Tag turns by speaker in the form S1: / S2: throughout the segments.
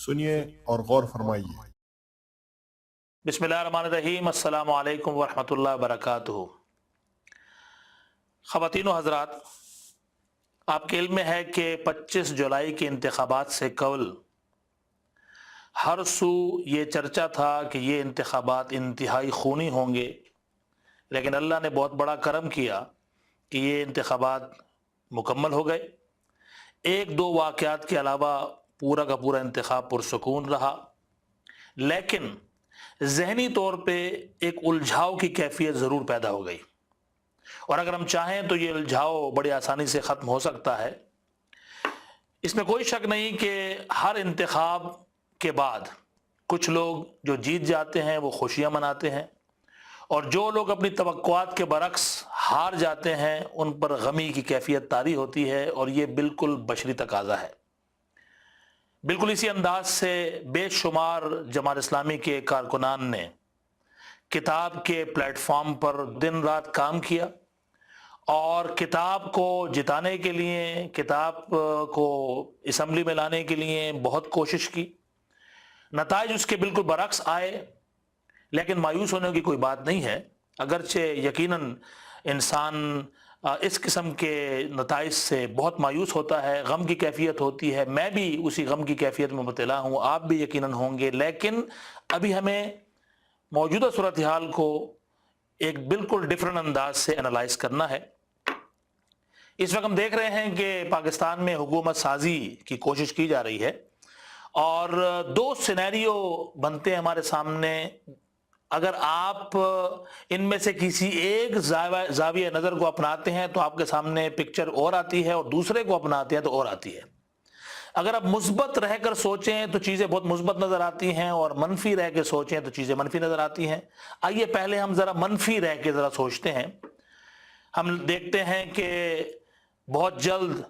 S1: سنیے اور غور فرمائیے۔
S2: بسم اللہ الرحمن الرحیم، السلام علیکم ورحمۃ اللہ وبرکاتہ۔ خواتین و حضرات، آپ کے علم میں ہے کہ 25 جولائی کے انتخابات سے قبل ہر سو یہ چرچا تھا کہ یہ انتخابات انتہائی خونی ہوں گے، لیکن اللہ نے بہت بڑا کرم کیا کہ یہ انتخابات مکمل ہو گئے۔ ایک دو واقعات کے علاوہ پورا کا پورا انتخاب پرسکون رہا، لیکن ذہنی طور پہ ایک الجھاؤ کی کیفیت ضرور پیدا ہو گئی، اور اگر ہم چاہیں تو یہ الجھاؤ بڑی آسانی سے ختم ہو سکتا ہے۔ اس میں کوئی شک نہیں کہ ہر انتخاب کے بعد کچھ لوگ جو جیت جاتے ہیں وہ خوشیاں مناتے ہیں، اور جو لوگ اپنی توقعات کے برعکس ہار جاتے ہیں ان پر غمی کی کیفیت طاری ہوتی ہے، اور یہ بالکل بشری تقاضا ہے۔ بالکل اسی انداز سے بے شمار جماعت اسلامی کے کارکنان نے کتاب کے پلیٹ فارم پر دن رات کام کیا، اور کتاب کو جتانے کے لیے، کتاب کو اسمبلی میں لانے کے لیے بہت کوشش کی۔ نتائج اس کے بالکل برعکس آئے، لیکن مایوس ہونے کی کوئی بات نہیں ہے، اگرچہ یقیناً انسان اس قسم کے نتائج سے بہت مایوس ہوتا ہے، غم کی کیفیت ہوتی ہے۔ میں بھی اسی غم کی کیفیت میں مبتلا ہوں، آپ بھی یقیناً ہوں گے، لیکن ابھی ہمیں موجودہ صورتحال کو ایک بالکل ڈیفرنٹ انداز سے انالائز کرنا ہے۔ اس وقت ہم دیکھ رہے ہیں کہ پاکستان میں حکومت سازی کی کوشش کی جا رہی ہے، اور دو سینیریو بنتے ہیں ہمارے سامنے۔ اگر آپ ان میں سے کسی ایک زاویہ نظر کو اپناتے ہیں تو آپ کے سامنے پکچر اور آتی ہے، اور دوسرے کو اپناتے ہیں تو اور آتی ہے۔ اگر آپ مثبت رہ کر سوچیں تو چیزیں بہت مثبت نظر آتی ہیں، اور منفی رہ کے سوچیں تو چیزیں منفی نظر آتی ہیں۔ آئیے پہلے ہم ذرا منفی رہ کے ذرا سوچتے ہیں۔ ہم دیکھتے ہیں کہ بہت جلد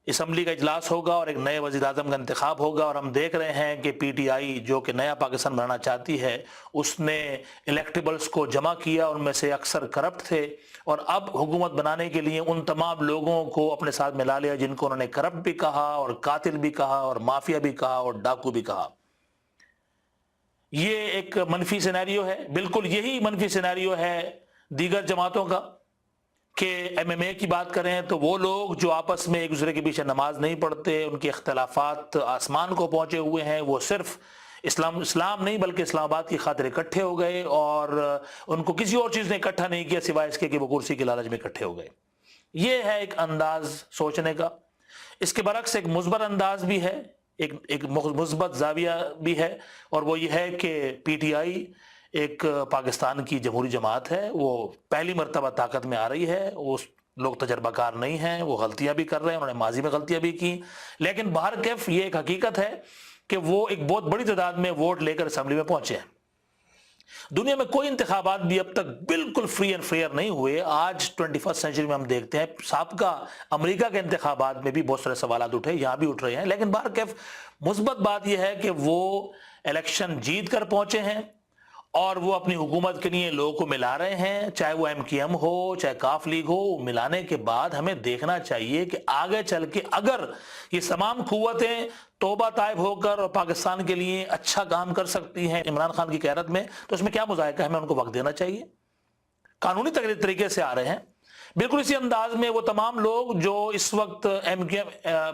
S2: اسمبلی کا اجلاس ہوگا اور ایک نئے وزیر اعظم کا انتخاب ہوگا، اور ہم دیکھ رہے ہیں کہ پی ٹی آئی جو کہ نیا پاکستان بنانا چاہتی ہے، اس نے الیکٹیبلز کو جمع کیا، ان میں سے اکثر کرپٹ تھے، اور اب حکومت بنانے کے لیے ان تمام لوگوں کو اپنے ساتھ ملا لیا جن کو انہوں نے کرپٹ بھی کہا، اور قاتل بھی کہا، اور مافیا بھی کہا، اور ڈاکو بھی کہا۔ یہ ایک منفی سینیریو ہے۔ بالکل یہی منفی سینیریو ہے دیگر جماعتوں کا، کہ ایم اے کی بات کریں تو وہ لوگ جو آپس میں ایک دوسرے کے پیچھے نماز نہیں پڑھتے، ان کے اختلافات آسمان کو پہنچے ہوئے ہیں، وہ صرف اسلام نہیں بلکہ اسلام آباد کی خاطر اکٹھے ہو گئے، اور ان کو کسی اور چیز نے اکٹھا نہیں کیا سوائے اس کے کہ وہ کرسی کے لالچ میں اکٹھے ہو گئے۔ یہ ہے ایک انداز سوچنے کا۔ اس کے برعکس ایک مثبت انداز بھی ہے، ایک مثبت زاویہ بھی ہے، اور وہ یہ ہے کہ پی ٹی آئی ایک پاکستان کی جمہوری جماعت ہے، وہ پہلی مرتبہ طاقت میں آ رہی ہے، وہ لوگ تجربہ کار نہیں ہیں، وہ غلطیاں بھی کر رہے ہیں، انہوں نے ماضی میں غلطیاں بھی کی، لیکن بہرکیف یہ ایک حقیقت ہے کہ وہ ایک بہت بڑی تعداد میں ووٹ لے کر اسمبلی میں پہنچے ہیں۔ دنیا میں کوئی انتخابات بھی اب تک بالکل فری اینڈ فیئر نہیں ہوئے۔ آج 21 سینچری میں ہم دیکھتے ہیں سابقہ امریکہ کے انتخابات میں بھی بہت سارے سوالات اٹھے، یہاں بھی اٹھ رہے ہیں، لیکن بہرکیف مثبت بات یہ ہے کہ وہ الیکشن جیت کر پہنچے ہیں، اور وہ اپنی حکومت کے لیے لوگوں کو ملا رہے ہیں، چاہے وہ ایم کیو ایم ہو چاہے کاف لیگ ہو۔ ملانے کے بعد ہمیں دیکھنا چاہیے کہ آگے چل کے اگر یہ تمام قوتیں توبہ طائب ہو کر اور پاکستان کے لیے اچھا کام کر سکتی ہیں عمران خان کی قیادت میں، تو اس میں کیا مذائقہ ہے؟ ہمیں ان کو وقت دینا چاہیے، قانونی طریقے سے آ رہے ہیں۔ بالکل اسی انداز میں وہ تمام لوگ جو اس وقت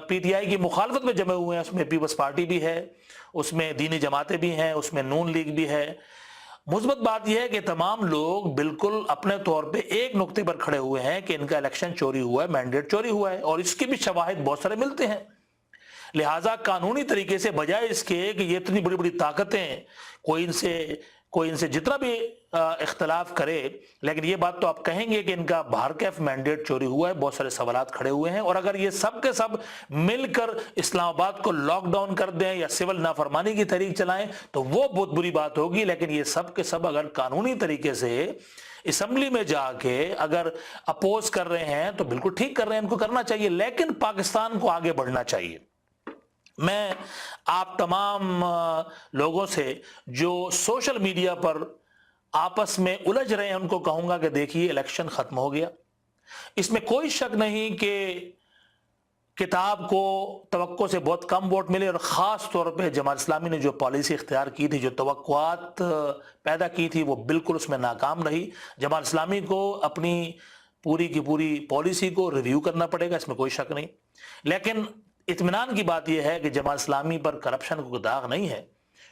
S2: پی ٹی آئی کی مخالفت میں جمع ہوئے ہیں، اس میں پیپلز پارٹی بھی ہے، اس میں دینی جماعتیں بھی ہیں، اس میں نون لیگ بھی ہے۔ مثبت بات یہ ہے کہ تمام لوگ بالکل اپنے طور پہ ایک نقطے پر کھڑے ہوئے ہیں کہ ان کا الیکشن چوری ہوا ہے، مینڈیٹ چوری ہوا ہے، اور اس کے بھی شواہد بہت سارے ملتے ہیں۔ لہٰذا قانونی طریقے سے بجائے اس کے کہ یہ اتنی بڑی بڑی طاقتیں کوئی ان سے جتنا بھی اختلاف کرے، لیکن یہ بات تو آپ کہیں گے کہ ان کا بہرکیف مینڈیٹ چوری ہوا ہے، بہت سارے سوالات کھڑے ہوئے ہیں، اور اگر یہ سب کے سب مل کر اسلام آباد کو لاک ڈاؤن کر دیں یا سول نافرمانی کی تحریک چلائیں تو وہ بہت بری بات ہوگی۔ لیکن یہ سب کے سب اگر قانونی طریقے سے اسمبلی میں جا کے اگر اپوز کر رہے ہیں تو بالکل ٹھیک کر رہے ہیں، ان کو کرنا چاہیے، لیکن پاکستان کو آگے بڑھنا چاہیے۔ میں آپ تمام لوگوں سے جو سوشل میڈیا پر آپس میں الجھ رہے ہیں ان کو کہوں گا کہ دیکھیے الیکشن ختم ہو گیا، اس میں کوئی شک نہیں کہ کتاب کو توقع سے بہت کم ووٹ ملے، اور خاص طور پہ جماعت اسلامی نے جو پالیسی اختیار کی تھی، جو توقعات پیدا کی تھی، وہ بالکل اس میں ناکام رہی۔ جماعت اسلامی کو اپنی پوری کی پوری پالیسی کو ریویو کرنا پڑے گا، اس میں کوئی شک نہیں، لیکن اطمینان کی بات یہ ہے کہ جماعت اسلامی پر کرپشن کو داغ نہیں ہے۔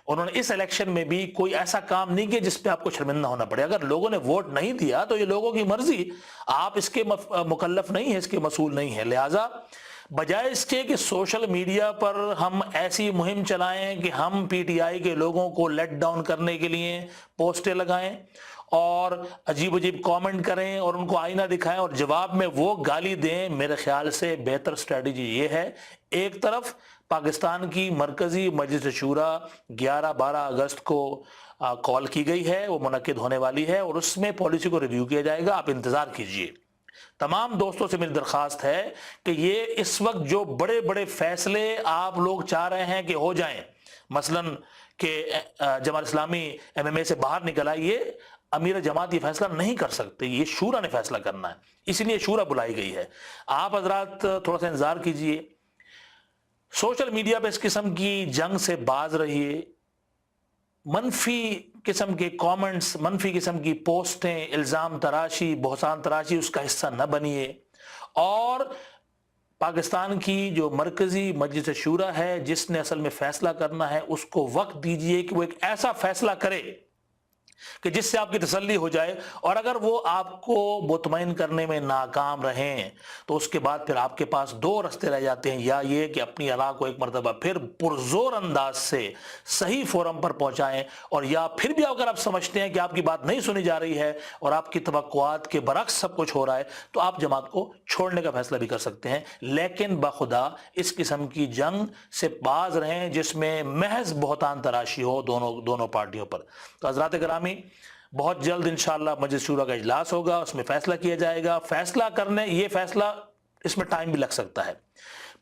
S2: انہوں نے اس الیکشن میں بھی کوئی ایسا کام نہیں کیا جس پہ آپ کو شرمندہ ہونا پڑے۔ اگر لوگوں نے ووٹ نہیں دیا تو یہ لوگوں کی مرضی، آپ اس کے مکلف نہیں ہیں، اس کے مسئول نہیں ہیں۔ لہٰذا بجائے اس کے کہ سوشل میڈیا پر ہم ایسی مہم چلائیں کہ ہم پی ٹی آئی کے لوگوں کو لیٹ ڈاؤن کرنے کے لیے پوسٹیں لگائیں اور عجیب عجیب کامنٹ کریں اور ان کو آئینہ دکھائیں اور جواب میں وہ گالی دیں، میرے خیال سے بہتر اسٹریٹجی یہ ہے، ایک طرف پاکستان کی مرکزی مجلس شورا 11-12 اگست کو کال کی گئی ہے، وہ منعقد ہونے والی ہے اور اس میں پالیسی کو ریویو کیا جائے گا، آپ انتظار کیجئے۔ تمام دوستوں سے میری درخواست ہے کہ یہ اس وقت جو بڑے بڑے فیصلے آپ لوگ چاہ رہے ہیں کہ ہو جائیں، مثلا کہ جماعت اسلامی ایم ایم اے سے باہر نکل آئے، یہ امیر جماعت یہ فیصلہ نہیں کر سکتے، یہ شورا نے فیصلہ کرنا ہے، اس لیے شورا بلائی گئی ہے۔ آپ حضرات تھوڑا سا انتظار کیجئے، سوشل میڈیا پہ اس قسم کی جنگ سے باز رہیے، منفی قسم کے کامنٹس، منفی قسم کی پوسٹیں، الزام تراشی، بہتان تراشی اس کا حصہ نہ بنیے، اور پاکستان کی جو مرکزی مجلس شورا ہے جس نے اصل میں فیصلہ کرنا ہے، اس کو وقت دیجئے کہ وہ ایک ایسا فیصلہ کرے کہ جس سے آپ کی تسلی ہو جائے، اور اگر وہ آپ کو مطمئن کرنے میں ناکام رہیں تو اس کے بعد پھر آپ کے پاس دو رستے رہ جاتے ہیں، یا یہ کہ اپنی آراء کو ایک مرتبہ پھر پرزور انداز سے صحیح فورم پر پہنچائیں، اور یا پھر بھی اگر آپ سمجھتے ہیں کہ آپ کی بات نہیں سنی جا رہی ہے اور آپ کی توقعات کے برعکس سب کچھ ہو رہا ہے تو آپ جماعت کو چھوڑنے کا فیصلہ بھی کر سکتے ہیں، لیکن بخدا اس قسم کی جنگ سے باز رہیں جس میں محض بہتان تراشی ہو دونوں پارٹیوں پر۔ تو حضرات گرامی، بہت جلد انشاءاللہ مجلس شورا کا اجلاس ہوگا، اس میں فیصلہ کیا جائے گا۔ فیصلہ کرنے، یہ فیصلہ اس میں ٹائم بھی لگ سکتا ہے۔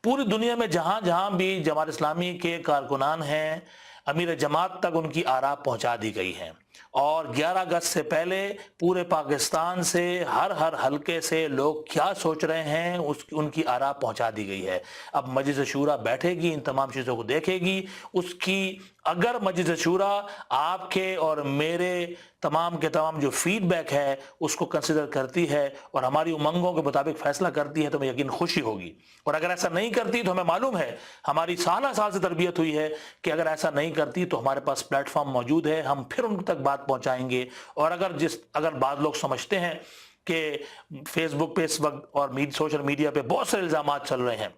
S2: پوری دنیا میں جہاں جہاں بھی جماعت اسلامی کے کارکنان ہیں، امیر جماعت تک ان کی آراء پہنچا دی گئی ہیں، اور 11 اگست سے پہلے پورے پاکستان سے ہر حلقے سے لوگ کیا سوچ رہے ہیں ان کی آراء پہنچا دی گئی ہے۔ اب مجلس شورا بیٹھے گی، ان تمام چیزوں کو دیکھے گی، اس کی اگر مجلس شورا آپ کے اور میرے تمام کے تمام جو فیڈ بیک ہے اس کو کنسیڈر کرتی ہے اور ہماری امنگوں کے مطابق فیصلہ کرتی ہے تو ہمیں یقین خوشی ہوگی، اور اگر ایسا نہیں کرتی تو ہمیں معلوم ہے، ہماری سالہ سال سے تربیت ہوئی ہے کہ اگر ایسا نہیں کرتی تو ہمارے پاس پلیٹ فارم موجود ہے، ہم پھر ان تک بات پہنچائیں گے۔ اور اگر بعض لوگ سمجھتے ہیں کہ فیس بک پہ اس وقت اور سوشل میڈیا پہ بہت سے الزامات چل رہے ہیں،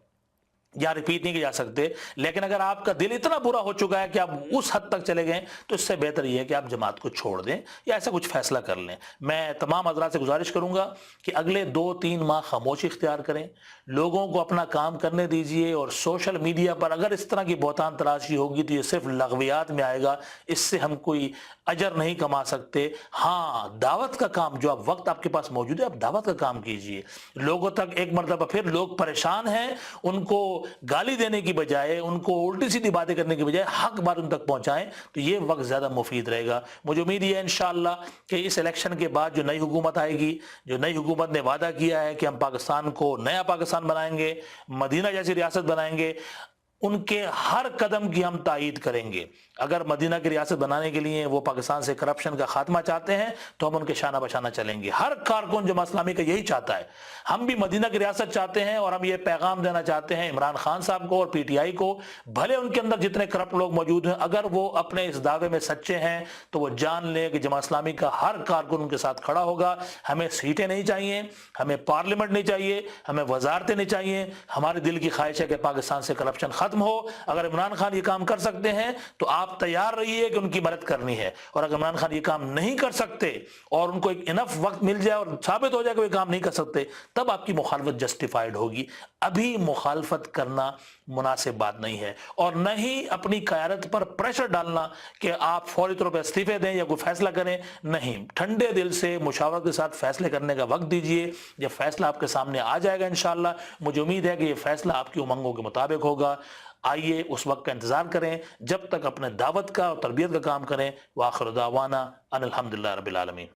S2: یا ریپیٹ نہیں کیے جا سکتے، لیکن اگر آپ کا دل اتنا برا ہو چکا ہے کہ آپ اس حد تک چلے گئے تو اس سے بہتر یہ ہے کہ آپ جماعت کو چھوڑ دیں یا ایسا کچھ فیصلہ کر لیں۔ میں تمام حضرات سے گزارش کروں گا کہ اگلے 2-3 ماہ خاموشی اختیار کریں، لوگوں کو اپنا کام کرنے دیجئے، اور سوشل میڈیا پر اگر اس طرح کی بہتان تراشی ہوگی تو یہ صرف لغویات میں آئے گا، اس سے ہم کوئی اجر نہیں کما سکتے۔ ہاں، دعوت کا کام، جو اب وقت آپ کے پاس موجود ہے، آپ دعوت کا کام کیجئے، لوگوں تک ایک مرتبہ پھر لوگ پریشان ہیں، ان کو گالی دینے کی بجائے، ان کو الٹی سیدھی باتیں کرنے کی بجائے حق بات ان تک پہنچائیں، تو یہ وقت زیادہ مفید رہے گا۔ مجھے امید ہے انشاءاللہ کہ اس الیکشن کے بعد جو نئی حکومت آئے گی، جو نئی حکومت نے وعدہ کیا ہے کہ ہم پاکستان کو نیا پاکستان بنائیں گے، مدینہ جیسی ریاست بنائیں گے، ان کے ہر قدم کی ہم تائید کریں گے۔ اگر مدینہ کی ریاست بنانے کے لیے وہ پاکستان سے کرپشن کا خاتمہ چاہتے ہیں تو ہم ان کے شانہ بشانہ چلیں گے۔ ہر کارکن جماعت اسلامی کا یہی چاہتا ہے، ہم بھی مدینہ کی ریاست چاہتے ہیں، اور ہم یہ پیغام دینا چاہتے ہیں عمران خان صاحب کو اور پی ٹی آئی کو، بھلے ان کے اندر جتنے کرپٹ لوگ موجود ہیں، اگر وہ اپنے اس دعوے میں سچے ہیں تو وہ جان لیں کہ جماعت اسلامی کا ہر کارکن ان کے ساتھ کھڑا ہوگا۔ ہمیں سیٹیں نہیں چاہیے، ہمیں پارلیمنٹ نہیں چاہیے، ہمیں وزارتیں نہیں چاہیے، ہمارے دل کی خواہش ہے کہ پاکستان سے کرپشن ختم ہو۔ اگر عمران خان یہ کام کر سکتے ہیں تو آپ تیار رہیے کہ ان کی مدد کرنی ہے، اور اگر عمران خان یہ کام نہیں کر سکتے اور ان کو ایک انف وقت مل جائے اور ثابت ہو جائے کہ وہ کام نہیں کر سکتے، تب آپ کی مخالفت جسٹیفائیڈ ہوگی۔ ابھی مخالفت کرنا مناسب بات نہیں ہے، اور نہ ہی اپنی قیادت پر پریشر ڈالنا کہ آپ فوری طور پہ استعفے دیں یا کوئی فیصلہ کریں۔ نہیں، ٹھنڈے دل سے مشاورت کے ساتھ فیصلے کرنے کا وقت دیجئے۔ جب فیصلہ آپ کے سامنے آ جائے گا انشاءاللہ، مجھے امید ہے کہ یہ فیصلہ آپ کی امنگوں کے مطابق ہوگا۔ آئیے اس وقت کا انتظار کریں، جب تک اپنے دعوت کا اور تربیت کا کام کریں۔ وآخر دعوانا ان الحمدللہ رب العالمین۔